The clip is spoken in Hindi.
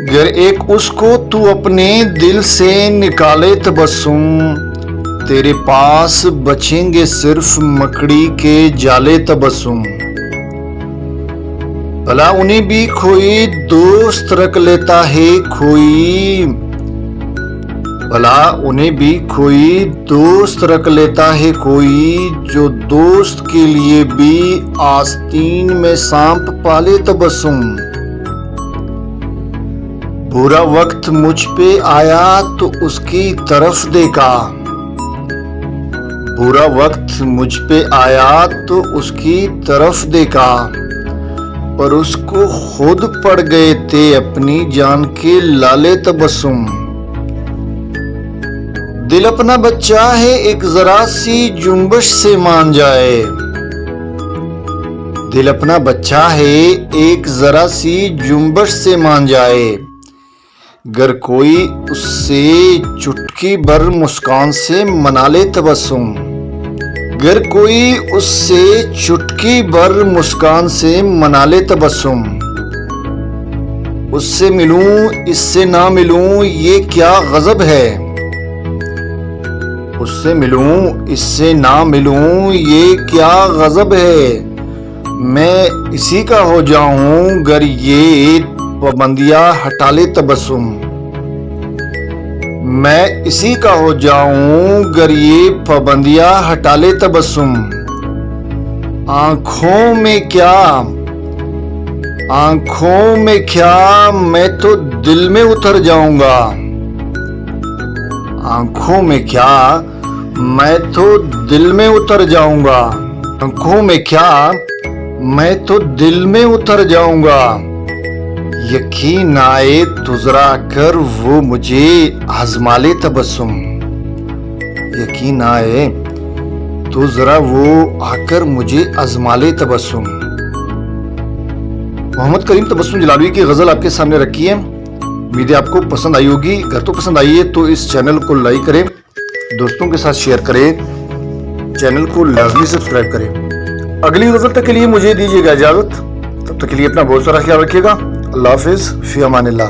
गर एक उसको तू अपने दिल से निकाले तबस्सुम, तेरे पास बचेंगे सिर्फ मकड़ी के जाले तबस्सुम। भला उन्हें भी कोई दोस्त रख लेता है कोई, भला उन्हें भी कोई दोस्त रख लेता है कोई, जो दोस्त के लिए भी आस्तीन में सांप पाले तबस्सुम। बुरा वक्त मुझ पे आया तो उसकी तरफ देखा, बुरा वक्त मुझ पे आया तो उसकी तरफ देखा, पर उसको खुद पड़ गए थे अपनी जान के लाले तबस्सुम। दिल अपना बच्चा है एक जरा सी जुम्बश से मान जाए, दिल अपना बच्चा है एक जरा सी जुम्बश से मान जाए। गर कोई उससे चुटकी भर मुस्कान से मना ले तबस्सुम, गर कोई उससे चुटकी भर मुस्कान से मना ले तबस्सुम। उससे मिलूं इससे ना मिलूं ये क्या गजब है, उससे मिलूं इससे ना मिलूं ये क्या गजब है। मैं इसी का हो जाऊं गर ये पाबंदियां हटा ले तबस्सुम, मैं इसी का हो जाऊं गर ये पाबंदियां हटा ले तबस्सुम। आंखों में क्या, आंखों में क्या, मैं तो दिल में उतर जाऊंगा, आंखों में क्या, मैं तो दिल में उतर जाऊंगा, आंखों में क्या, मैं तो दिल में उतर जाऊंगा। यकीन आए तो जरा कर वो मुझे आजमा ले तबस्सुम, यकीन आए तो जरा वो आकर मुझे आजमा ले तबस्सुम। मोहम्मद करीम तबस्सुम जलालवी की गजल आपके सामने रखी है। उम्मीद है आपको पसंद आई होगी। अगर तो पसंद आई है तो इस चैनल को लाइक करें, दोस्तों के साथ शेयर करें, चैनल को लाजमी सब्सक्राइब करें। अगली गजल तक के लिए मुझे दीजिएगा इजाजत। तब तक के लिए अपना बहुत सारा ख्याल रखिएगा। अल्लाह हाफिज, फी अमानिल्लाह।